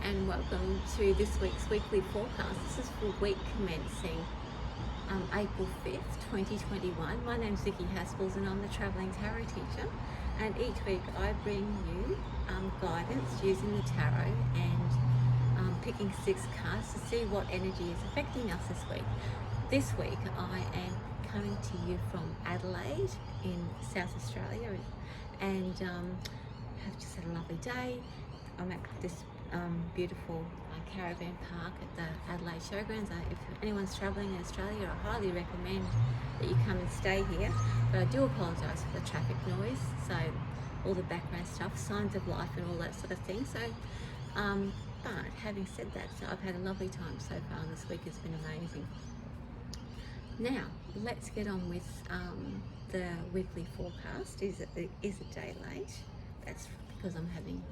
and welcome to this week's weekly forecast. This is for week commencing April 5th, 2021. My name's Vicki and I'm the travelling tarot teacher, and each week I bring you guidance using the tarot and picking 6 cards to see what energy is affecting us this week. This week I am coming to you from Adelaide in South Australia, and have just had a lovely day. I'm at this beautiful caravan park at the Adelaide Showgrounds. If anyone's travelling in Australia, I highly recommend that you come and stay here. But I do apologise for the traffic noise, so all the background stuff, signs of life and all that sort of thing. So, but having said that, so I've had a lovely time so far, and this week has been amazing. Now, let's get on with the weekly forecast. Is a day late. That's because I'm having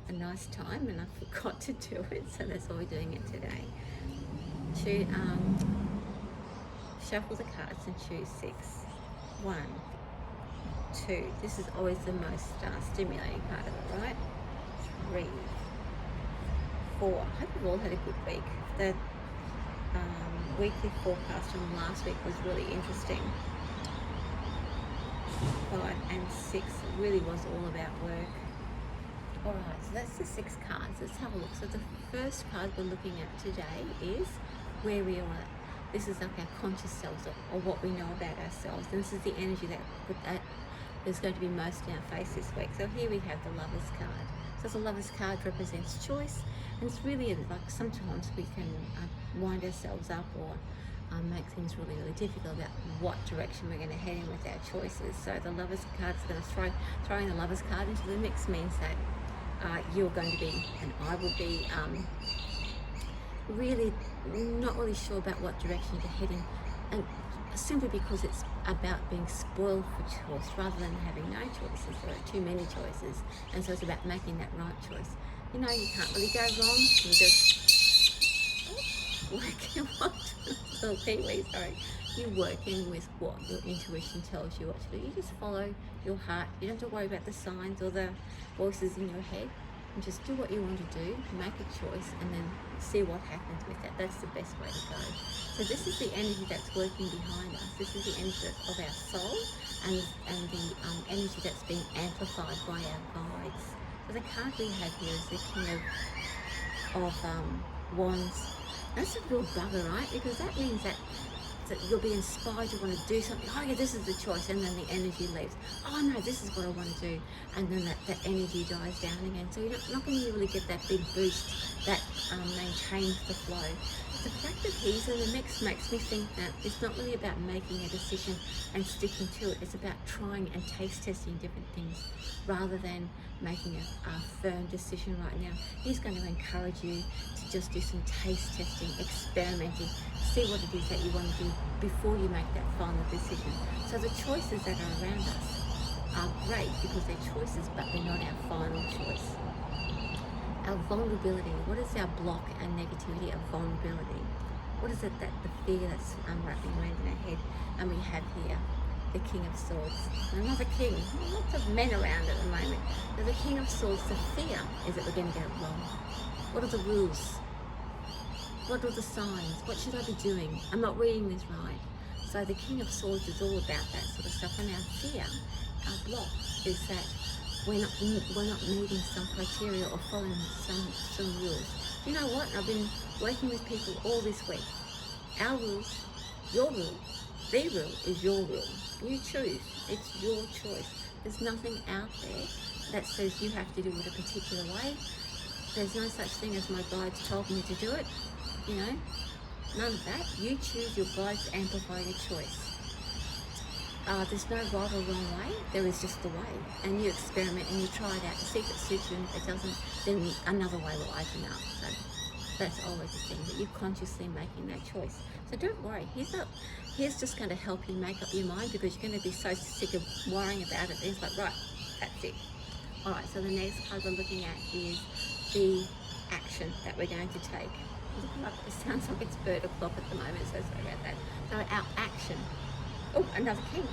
a nice time and I forgot to do it, so that's why we're doing it today. To shuffle the cards and choose 6. 1, 2. This is always the most stimulating part of it, right? 3, 4. I hope you've all had a good week. The weekly forecast from last week was really interesting. 5 and 6, it really was all about work. Alright, so that's the 6 cards. Let's have a look. So the first card we're looking at today is where we are. This is like our conscious selves, or what we know about ourselves. And this is the energy that is going to be most in our face this week. So here we have the Lover's card. So the Lover's card represents choice, and it's really like sometimes we can wind ourselves up or make things really, really difficult about what direction we're going to head in with our choices. So the Lover's card is going to throwing the Lover's card into the mix means that you're going to be, and I will be, really not really sure about what direction to head in, and simply because it's about being spoiled for choice rather than having no choices. There are too many choices, and so it's about making that right choice. You know, you can't really go wrong. You just work little Kiwi, sorry. You work in with what your intuition tells you what to do. You just follow your heart. You don't have to worry about the signs or the voices in your head. And just do what you want to do, make a choice, and then see what happens with that. That's the best way to go. So this is the energy that's working behind us. This is the energy of our soul, and the energy that's being amplified by our guides. So the card we have here is the King of Wands. That's a real bugger, right? Because that means that you'll be inspired to want to do something. Oh yeah, this is the choice, and then the energy leaves. Oh no, this is what I want to do, and then that energy dies down again. So you're not going to really get that big boost that maintains the flow. The fact that he's in the mix makes me think that it's not really about making a decision and sticking to it. It's about trying and taste testing different things rather than making a firm decision right now. He's going to encourage you to just do some taste testing, experimenting, see what it is that you want to do before you make that final decision. So the choices that are around us are great because they're choices, but they're not our final choice. Our vulnerability, what is our block and negativity of vulnerability? What is it that the fear that's wrapping around in our head? And we have here the King of Swords. Another king. Lots of men around at the moment. So the King of Swords, the fear is that we're going to get it wrong. What are the rules? What are the signs? What should I be doing? I'm not reading this right. So the King of Swords is all about that sort of stuff. And our fear, our block, is that we're not meeting some criteria or following some rules. You know what? I've been working with people all this week. Our rules, your rule, their rule is your rule. You choose. It's your choice. There's nothing out there that says you have to do it a particular way. There's no such thing as my guides told me to do it. You know, none of that. You choose. Your guides amplify your choice. There's no right or wrong way. There is just the way, and you experiment and you try it out to see if it suits you. And if it doesn't, then another way will open up. So that's always the thing, that you're consciously making that choice. So don't worry. He's just going to help you make up your mind, because you're going to be so sick of worrying about it. He's like, right, that's it. All right. So the next card we're looking at is the action that we're going to take. It sounds like it's bird o'clock at the moment, so sorry about that. So our action. Oh, another king.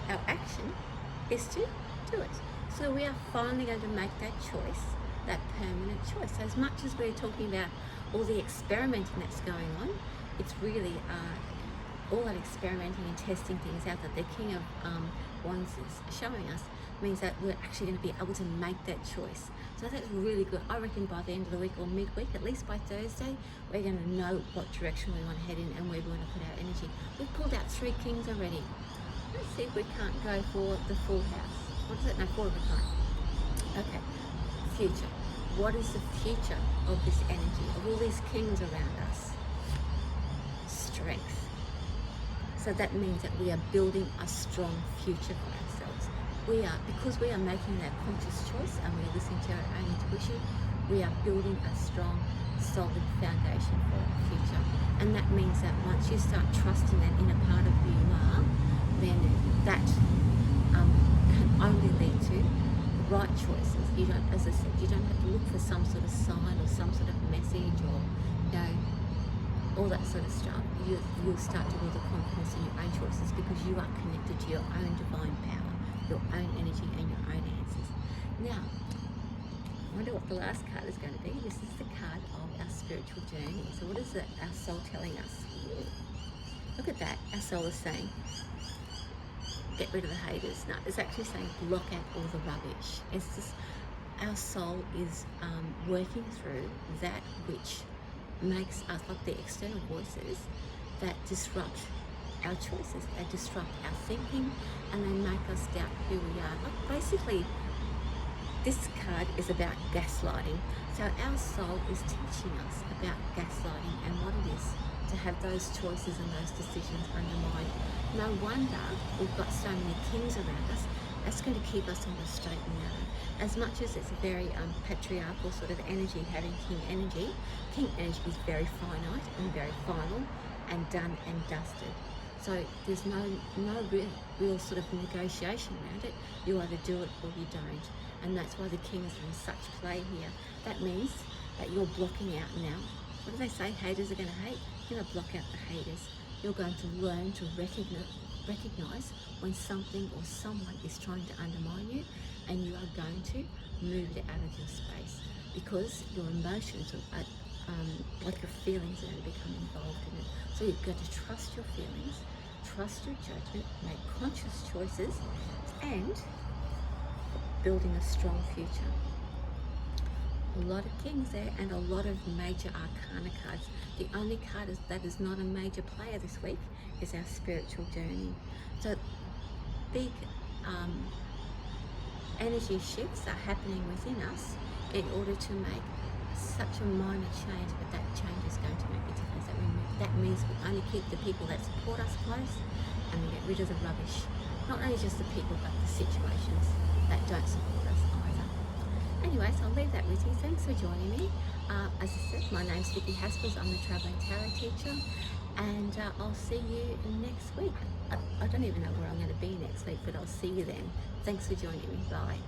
Our action is to do it. So we are finally going to make that choice that permanent choice. So as much as we're talking about all the experimenting that's going on, it's really all that experimenting and testing things out that the King of Wands is showing us means that we're actually going to be able to make that choice. So that's really good. I reckon by the end of the week or midweek, at least by Thursday, we're going to know what direction we want to head in and where we want to put our energy. We've pulled out 3 kings already. Let's see if we can't go for the full house. What is it? No, 4 of a kind. Okay. Future. What is the future of this energy, of all these kings around us? Strength. So that means that we are building a strong future for ourselves. Because we are making that conscious choice and we are listening to our own intuition, we are building a strong, solid foundation for our future. And that means that once you start trusting that inner part of who you are, then that can only lead to the right choices. You don't, as I said, you don't have to look for some sort of sign or some sort of message or, all that sort of stuff. You'll start to build a confidence in your own choices because you are connected to your own divine power, your own energy and your own answers. Now, I wonder what the last card is going to be. This is the card of our spiritual journey. So what is our soul telling us? Look at that. Our soul is saying, get rid of the haters. No, it's actually saying block out all the rubbish. It's just our soul is working through that which makes us, like the external voices that disrupt our choices, they disrupt our thinking, and they make us doubt who we are. Like basically, this card is about gaslighting. So our soul is teaching us about gaslighting and what it is to have those choices and those decisions undermined. No wonder we've got so many kings around us. That's going to keep us on the straight and narrow. As much as it's a very patriarchal sort of energy, having king energy is very finite and very final and done and dusted. So there's no real sort of negotiation around it. You either do it or you don't. And that's why the king is in such play here. That means that you're blocking out now. What do they say? Haters are going to hate. You're going to block out the haters. You're going to learn to recognize when something or someone is trying to undermine you, and you are going to move it out of your space because your emotions are, like your feelings are going to become involved in it. So you've got to trust your feelings, trust your judgment, make conscious choices, and building a strong future. A lot of kings there and a lot of major arcana cards. The only card that is not a major player this week is our spiritual journey. So big energy shifts are happening within us in order to make such a minor change, but that change is going to make a difference. That means we only keep the people that support us close, and we get rid of the rubbish. Not only just the people, but the situations that don't support us either. Anyways, I'll leave that with you. Thanks for joining me. As I said, my name's Vicki. I'm the Travelling Tarot Teacher, and I'll see you next week. I don't even know where I'm going to be next week, but I'll see you then. Thanks for joining me. Bye.